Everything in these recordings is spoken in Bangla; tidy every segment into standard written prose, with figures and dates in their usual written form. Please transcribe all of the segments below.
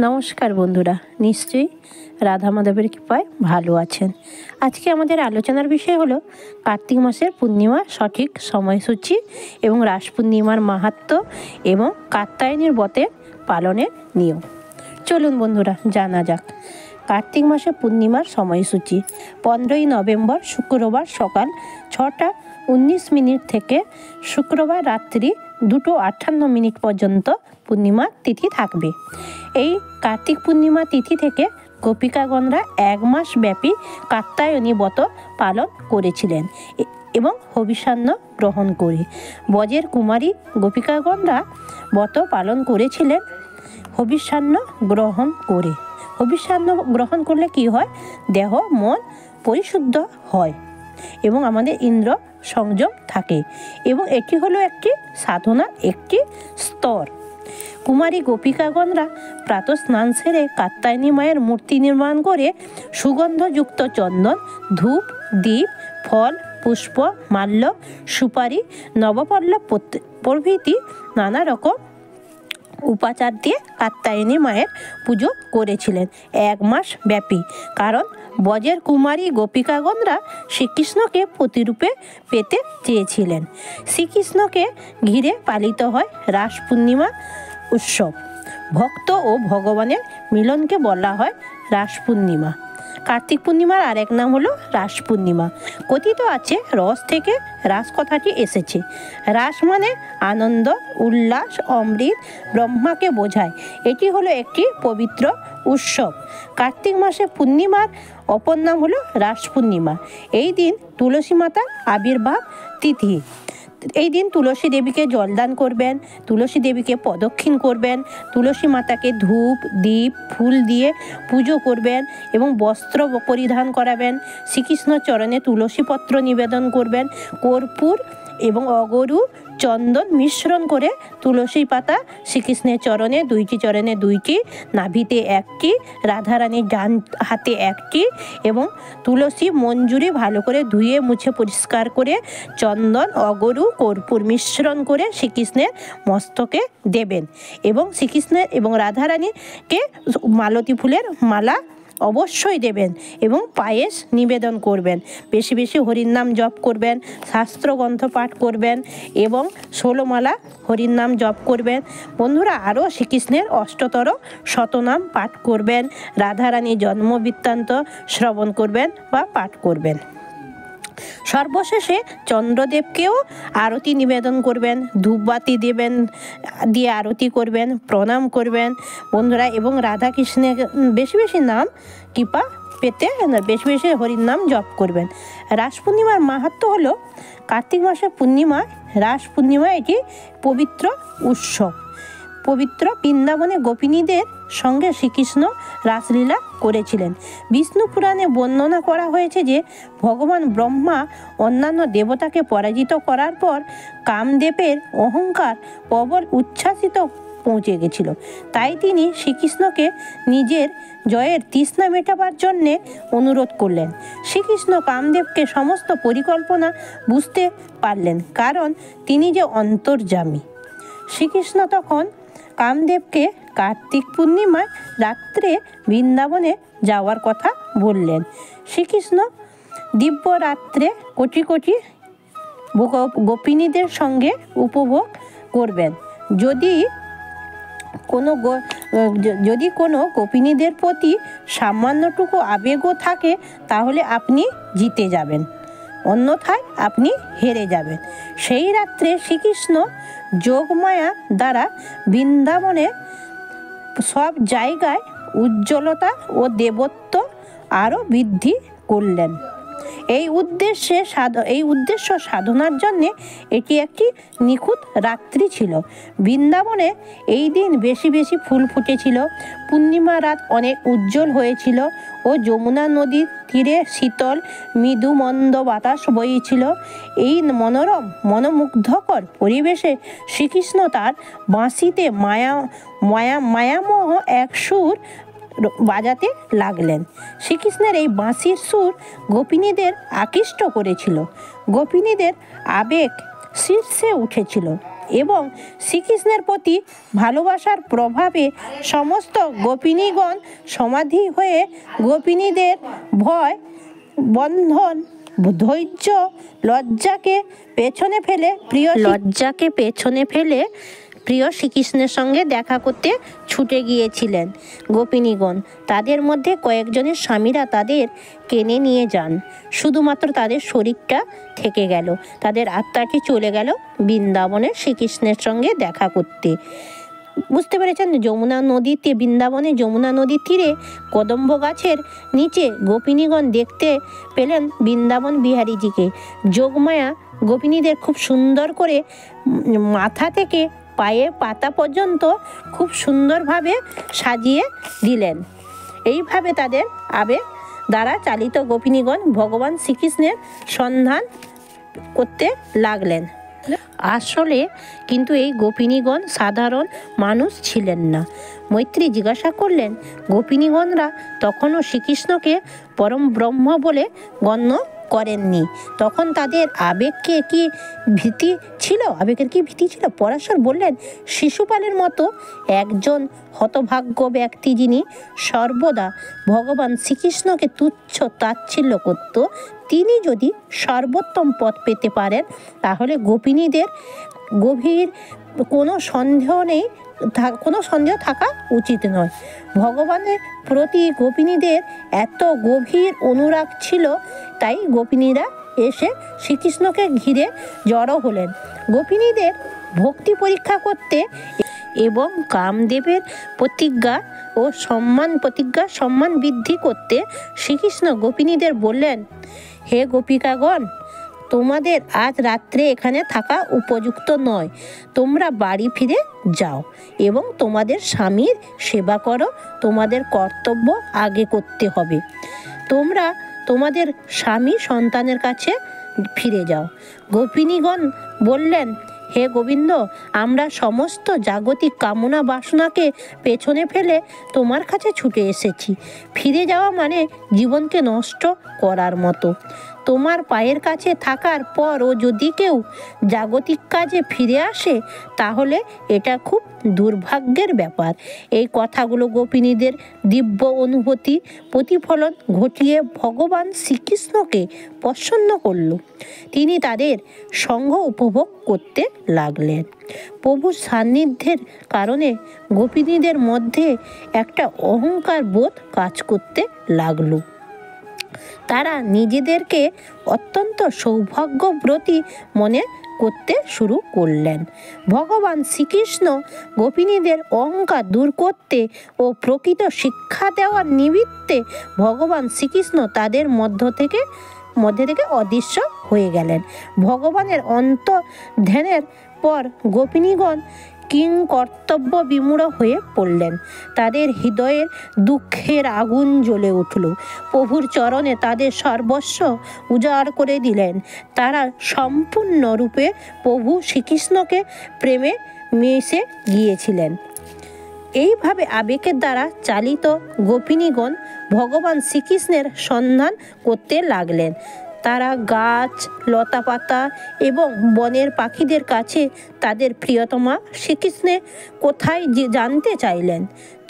নমস্কার বন্ধুরা, নিশ্চয়ই রাধা মাধবের কৃপায় ভালো আছেন। আজকে আমাদের আলোচনার বিষয় হলো কার্তিক মাসের পূর্ণিমার সঠিক সময়সূচি এবং রাস পূর্ণিমার মাহাত্ম্য এবং কাত্যায়নীর ব্রতের পালনের নিয়ম। চলুন বন্ধুরা জানা যাক। কার্তিক মাসে পূর্ণিমার সময়সূচি 15ই নভেম্বর শুক্রবার সকাল 6:19 থেকে শুক্রবার রাত্রি 2:58 পর্যন্ত পূর্ণিমা তিথি থাকবে। এই কার্তিক পূর্ণিমা তিথি থেকে গোপিকাগণরা 1 মাস ব্যাপী কাত্যায়নী ব্রত পালন করেছিলেন এবং হবিষ্যান্ন গ্রহণ করে। ব্রজের কুমারী গোপিকাগণরা ব্রত পালন করেছিলেন হবিষ্যান্ন গ্রহণ করে। হবিষ্যান্ন গ্রহণ করলে কি হয়? দেহ মন পরিশুদ্ধ হয় এবং আমাদের ইন্দ্র সংযম থাকে এবং এটি হলো একটি সাধনার একটি স্তর। কুমারী গোপিকাগণরা প্রাতঃ স্নান সেরে কাত্যায়নী মায়ের মূর্তি নির্মাণ করে সুগন্ধযুক্ত চন্দন, ধূপ, দীপ, ফল, পুষ্প, মাল্য, সুপারি, নবপল্লব প্রভৃতি নানা রকম উপাচার দিয়ে কাত্যায়নী মায়ের পুজো করেছিলেন 1 মাস ব্যাপী। কারণ ব্রজের কুমারী গোপিকাগণরা শ্রীকৃষ্ণকে প্রতিরূপে পেতে চেয়েছিলেন। শ্রীকৃষ্ণকে ঘিরে পালিত হয় রাস পূর্ণিমা উৎসব। ভক্ত ও ভগবানের মিলনকে বলা হয় রাস পূর্ণিমা। কার্তিক পূর্ণিমার আরেক নাম হলো রাস পূর্ণিমা। কথিত আছে রস থেকে রাস কথাটি এসেছে। রাস মানে আনন্দ, উল্লাস, অমৃত, ব্রহ্মাকে বোঝায়। এটি হলো একটি পবিত্র উৎসব। কার্তিক মাসে পূর্ণিমার অপর নাম হলো রাস পূর্ণিমা। এই দিন তুলসী মাতার আবির্ভাব তিথি। এই দিন তুলসী দেবীকে জলদান করবেন, তুলসী দেবীকে প্রদক্ষিণ করবেন, তুলসী মাতাকে ধূপ, দীপ, ফুল দিয়ে পুজো করবেন এবং বস্ত্র পরিধান করাবেন। শ্রীকৃষ্ণ চরণে তুলসী পত্র নিবেদন করবেন। কর্পূর এবং অগরু, চন্দন মিশ্রণ করে তুলসী পাতা শ্রীকৃষ্ণের চরণে 2টি চরণে 2টি, নাভিতে 1টি, রাধারানীর ডান হাতে 1টি এবং তুলসী মঞ্জুরি ভালো করে ধুয়ে মুছে পরিষ্কার করে চন্দন, অগরু, কর্পূর মিশ্রণ করে শ্রীকৃষ্ণের মস্তকে দেবেন এবং শ্রীকৃষ্ণের এবং রাধারানীকে মালতী ফুলের মালা অবশ্যই দেবেন এবং পায়েস নিবেদন করবেন। বেশি বেশি হরির নাম জপ করবেন, শাস্ত্রগ্রন্থ পাঠ করবেন এবং 16 মালা হরির নাম জপ করবেন। বন্ধুরা আরও শ্রীকৃষ্ণের অষ্টতর শতনাম পাঠ করবেন, রাধারানীর জন্ম বৃত্তান্ত শ্রবণ করবেন বা পাঠ করবেন। সর্বশেষে চন্দ্রদেবকেও আরতি নিবেদন করবেন, ধূপবাতি দেবেন, দিয়ে আরতি করবেন, প্রণাম করবেন বন্ধুরা এবং রাধাকৃষ্ণের বেশি বেশি নাম কৃপা পেতে বেশি বেশি হরির নাম জপ করবেন। রাস পূর্ণিমার মাহাত্ম্য হলো কার্তিক মাসের পূর্ণিমা, রাস পূর্ণিমা এটি পবিত্র উৎসব। পবিত্র বৃন্দাবনে গোপিনীদের সঙ্গে শ্রীকৃষ্ণ রাসলীলা করেছিলেন। বিষ্ণু পুরাণে বর্ণনা করা হয়েছে যে ভগবান ব্রহ্মা অন্যান্য দেবতাকে পরাজিত করার পর কামদেবের অহংকার প্রবল উচ্ছ্বাসিত পৌঁছে গেছিল। তাই তিনি শ্রীকৃষ্ণকে নিজের জয়ের তৃষ্ণা মেটাবার জন্যে অনুরোধ করলেন। শ্রীকৃষ্ণ কামদেবকে সমস্ত পরিকল্পনা বুঝতে পারলেন, কারণ তিনি যে অন্তর্যামী। শ্রীকৃষ্ণ তখন কামদেবকে কার্তিক পূর্ণিমায় রাত্রে বৃন্দাবনে যাওয়ার কথা বললেন। শ্রীকৃষ্ণ দিব্য রাত্রে কোটি কোটি গোপিনীদের সঙ্গে উপভোগ করবেন। যদি কোনো গোপিনীদের প্রতি সামান্যটুকু আবেগও থাকে তাহলে আপনি জিতে যাবেন, অন্যথায় আপনি হেরে যাবেন। সেই রাত্রে শ্রীকৃষ্ণ যোগমায়া দ্বারা বৃন্দাবনে সব জায়গায় উজ্জ্বলতা ও দেবত্ব আরও বৃদ্ধি করলেন। এই উদ্দেশ্য সাধনার জন্যে এটি একটি নিখুঁত রাত্রি ছিল। বৃন্দাবনে এই দিন বেশি বেশি ফুল ফুটেছিল। পূর্ণিমা রাত অনেক উজ্জ্বল হয়েছিল ও যমুনা নদীর তীরে শীতল মৃদু মন্দ বাতাস বইছিল। এই মনোরম মনোমুগ্ধকর পরিবেশে শ্রীকৃষ্ণ তার বাঁশিতে মায়ামোহ এক সুর বাজাতে লাগলেন। শ্রীকৃষ্ণের এই বাঁশির সুর গোপিনীদের আকৃষ্ট করেছিল। গোপিনীদের আবেগ শীর্ষে উঠেছিল। এবং শ্রীকৃষ্ণের প্রতি ভালোবাসার প্রভাবে সমস্ত গোপিনীগণ সমাধি হয়ে গোপিনীদের ভয়, বন্ধন, ধৈর্য, লজ্জাকে পেছনে ফেলে প্রিয় শ্রীকৃষ্ণের সঙ্গে দেখা করতে ছুটে গিয়েছিলেন গোপিনীগণ। তাদের মধ্যে কয়েকজনের স্বামীরা তাদের টেনে নিয়ে যান, শুধুমাত্র তাদের শরীরটা থেকে গেল, তাদের আত্মাটি চলে গেল বৃন্দাবনে শ্রীকৃষ্ণের সঙ্গে দেখা করতে। বুঝতে পেরেছেন, বৃন্দাবনে যমুনা নদীর তীরে কদম্ব গাছের নিচে গোপিনীগণ দেখতে পেলেন বৃন্দাবন বিহারীজিকে। যোগমায়া গোপিনীদের খুব সুন্দর করে মাথা থেকে পায়ে পাতা পর্যন্ত খুব সুন্দরভাবে সাজিয়ে দিলেন। এইভাবে তাদের আবেগ দ্বারা চালিত গোপিনীগণ ভগবান শ্রীকৃষ্ণের সন্ধান করতে লাগলেন। আসলে কিন্তু এই গোপিনীগণ সাধারণ মানুষ ছিলেন না। মৈত্রী জিজ্ঞাসা করলেন, গোপিনীগণরা তখনও শ্রীকৃষ্ণকে পরম ব্রহ্ম বলে গণ্য করেননি, তখন তাদের আবেগের কি ভীতি ছিল? পরাশর বললেন, শিশুপালের মতো একজন হতভাগ্য ব্যক্তি যিনি সর্বদা ভগবান শ্রীকৃষ্ণকে তুচ্ছ তাচ্ছিল্য করত, তিনি যদি সর্বোত্তম পথ পেতে পারেন তাহলে গোপিনীদের গভীর কোনো সন্দেহ থাকা উচিত নয়। ভগবানের প্রতি গোপিনীদের এত গভীর অনুরাগ ছিল, তাই গোপিনীরা এসে শ্রীকৃষ্ণকে ঘিরে জড়ো হলেন। গোপিনীদের ভক্তি পরীক্ষা করতে এবং কামদেবের সম্মান বৃদ্ধি করতে শ্রীকৃষ্ণ গোপিনীদের বললেন, হে গোপিকাগণ, তোমাদের আজ রাত্রে এখানে থাকা উপযুক্ত নয়, তোমরা বাড়ি ফিরে যাও এবং তোমাদের স্বামীর সেবা করো, তোমাদের কর্তব্য আগে করতে হবে। তোমরা তোমাদের স্বামী সন্তানের কাছে ফিরে যাও। গোপিনীগণ বললেন, হে গোবিন্দ, আমরা সমস্ত জাগতিক কামনা বাসনাকে পেছনে ফেলে তোমার কাছে ছুটে এসেছি। ফিরে যাওয়া মানে জীবনকে নষ্ট করার মতো। তোমার পায়ের কাছে থাকার পরও যদি কেউ জাগতিক কাজে ফিরে আসে তাহলে এটা খুব দুর্ভাগ্যের ব্যাপার। এই কথাগুলো গোপিনীদের দিব্য অনুভূতি প্রতিফলন ঘটিয়ে ভগবান শ্রীকৃষ্ণকে প্রসন্ন করল। তিনি তাদের সঙ্গ উপভোগ করতে লাগলেন। প্রভুর সান্নিধ্যের কারণে গোপিনীদের মধ্যে একটা অহংকার বোধ কাজ করতে লাগলো। তারা নিজেদেরকে অত্যন্ত সৌভাগ্যব্রতী মনে করতে শুরু করলেন। ভগবান শ্রীকৃষ্ণ গোপিনীদের অহংকার দূর করতে ও প্রকৃত শিক্ষা দেওয়ার নিমিত্তে ভগবান শ্রীকৃষ্ণ তাদের মধ্যে থেকে অদৃশ্য হয়ে গেলেন। ভগবানের অন্তর্ধানের পর গোপিনীগণ কিংকর্তব্য বিমূঢ় হয়ে পড়লেন। তাদের হৃদয়ের দুঃখের আগুন জ্বলে উঠল। প্রভুর চরণে তাদের সর্বস্ব উজাড় করে দিলেন। তারা সম্পূর্ণরূপে প্রভু শ্রীকৃষ্ণকে প্রেমে মিশে গিয়েছিলেন। এইভাবে আবেগের দ্বারা চালিত গোপিনীগণ ভগবান শ্রীকৃষ্ণের সন্ধান করতে লাগলেন। তারা গাছ, লতাপাতা এবং বনের পাখিদের কাছে তাদের প্রিয়তমা শ্রীকৃষ্ণের কোথায় জানতে চাইলেন।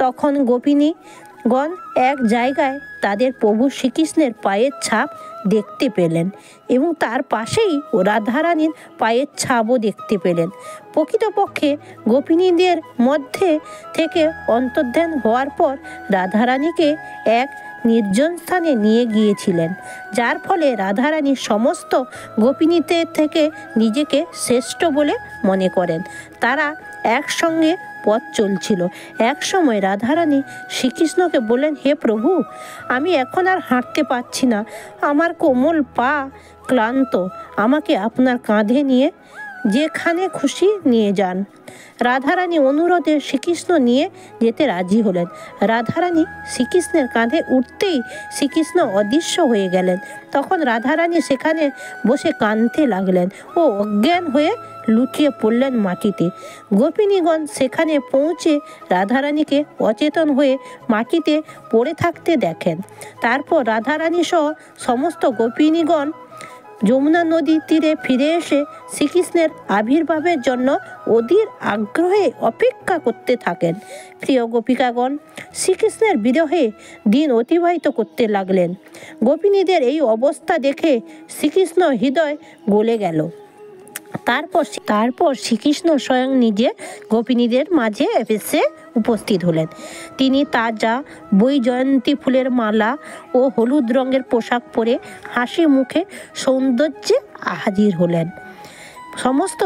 তখন গোপিনীগণ এক জায়গায় তাদের প্রভু শ্রীকৃষ্ণের পায়ের ছাপ দেখতে পেলেন এবং তার পাশেই রাধারানীর পায়ের ছাপও দেখতে পেলেন। প্রকৃতপক্ষে গোপিনীদের মধ্যে থেকে অন্তর্ধান হওয়ার পর রাধারানীকে এক নির্জন স্থানে নিয়ে গিয়েছিলেন, যার ফলে রাধারানী সমস্ত গোপিনীদের থেকে নিজেকে শ্রেষ্ঠ বলে মনে করেন। তারা একসঙ্গে পথ চলছিল। এক সময় রাধারানী শ্রীকৃষ্ণকে বললেন, হে প্রভু, আমি এখন আর হাঁটতে পারছি না, আমার কোমল পা ক্লান্ত, আমাকে আপনার কাঁধে নিয়ে যেখানে খুশি নিয়ে যান। রাধারানী অনুরোধে শ্রীকৃষ্ণ নিয়ে যেতে রাজি হলেন। রাধারানী শ্রীকৃষ্ণের কাঁধে উঠতেই শ্রীকৃষ্ণ অদৃশ্য হয়ে গেলেন। তখন রাধারানী সেখানে বসে কাঁদতে লাগলেন ও অজ্ঞান হয়ে লুটিয়ে পড়লেন মাটিতে। গোপিনীগণ সেখানে পৌঁছে রাধারানীকে অচেতন হয়ে মাটিতে পড়ে থাকতে দেখেন। তারপর রাধারানী সহ সমস্ত গোপিনীগণ যমুনা নদীর তীরে ফিরে এসে শ্রীকৃষ্ণের আবির্ভাবের জন্য অধীর আগ্রহে অপেক্ষা করতে থাকেন। প্রিয় গোপিকাগণ শ্রীকৃষ্ণের বিরহে দিন অতিবাহিত করতে লাগলেন। গোপিনীদের এই অবস্থা দেখে শ্রীকৃষ্ণ হৃদয় গলে গেল। তারপর শ্রীকৃষ্ণ স্বয়ং নিজে গোপিনীদের মাঝে এসে উপস্থিত হলেন। তিনি তাজা বৈজয়ন্তী ফুলের মালা ও হলুদ রঙের পোশাক পরে হাসি মুখে সৌন্দর্যে হাজির হলেন। সমস্ত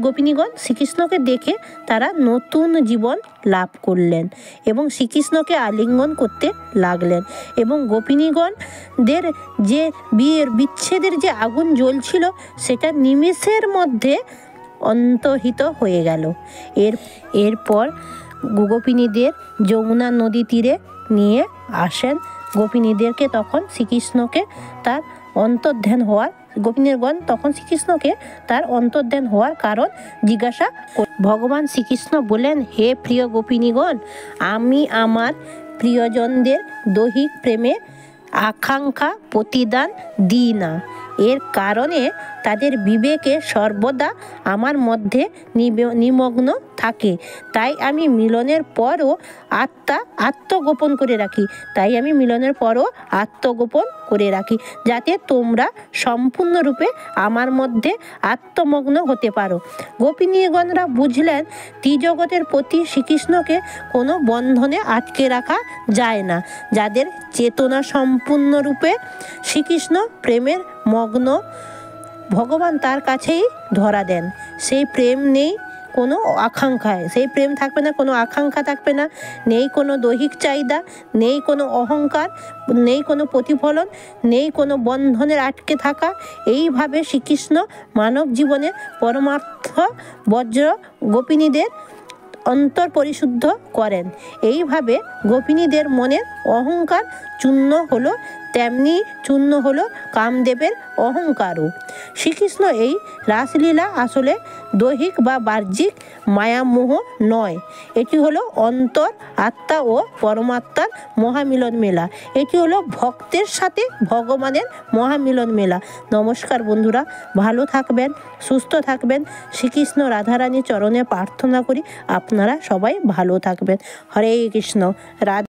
গোপিনীগণ শ্রীকৃষ্ণকে দেখে তারা নতুন জীবন লাভ করলেন এবং শ্রীকৃষ্ণকে আলিঙ্গন করতে লাগলেন এবং গোপিনীগণদের যে বিচ্ছেদের যে আগুন জ্বলছিল সেটা নিমেষের মধ্যে অন্তর্হিত হয়ে গেল। এরপর গোপিনীদের যমুনা নদী তীরে নিয়ে আসেন। গোপিনীদেরকে তখন শ্রীকৃষ্ণকে তার অন্তর্ধান হওয়ার গোপিনীগণ তখন শ্রীকৃষ্ণকে তার অন্তর্ধান হওয়ার কারণ জিজ্ঞাসা ভগবান শ্রীকৃষ্ণ বলেন, হে প্রিয় গোপিনীগণ, আমি আমার প্রিয়জনদের দৈহিক প্রেমে আকাঙ্ক্ষা প্রতিদান দিই না। এর কারণে তাদের বিবেকে সর্বদা আমার মধ্যে নিমগ্ন থাকে। তাই আমি মিলনের পরও আত্মগোপন করে রাখি যাতে তোমরা সম্পূর্ণরূপে আমার মধ্যে আত্মমগ্ন হতে পারো। গোপিনীগণরা বুঝলেন ত্রিজগতের প্রতি শ্রীকৃষ্ণকে কোনো বন্ধনে আটকে রাখা যায় না। যাদের চেতনা সম্পূর্ণরূপে শ্রীকৃষ্ণ প্রেমের মগ্ন, ভগবান তার কাছেই ধরা দেন। সেই প্রেম নেই কোনো আকাঙ্ক্ষায়, সেই প্রেম থাকবে না, কোনো আকাঙ্ক্ষা থাকবে না, নেই কোনো দৈহিক চাহিদা, নেই কোনো অহংকার, নেই কোনো প্রতিফলন, নেই কোনো বন্ধনের আটকে থাকা। এইভাবে শ্রীকৃষ্ণ মানব জীবনের পরমার্থ বজ্র গোপিনীদের অন্তর পরিশুদ্ধ করেন। এইভাবে গোপিনীদের মনের অহংকার চূর্ণ হলো, তেমনি চূর্ণ হলো কামদেবের অহংকারও। শ্রীকৃষ্ণ এই রাসলীলা আসলে দৈহিক বা বাহ্যিক মায়ামোহ নয়, এটি হলো অন্তর, আত্মা ও পরমাত্মার মহামিলন মেলা। এটি হলো ভক্তের সাথে ভগবানের মহামিলন মেলা। নমস্কার বন্ধুরা, ভালো থাকবেন, সুস্থ থাকবেন। শ্রীকৃষ্ণ রাধারানীর চরণে প্রার্থনা করি আপনারা সবাই ভালো থাকবেন। হরে কৃষ্ণ। রাধা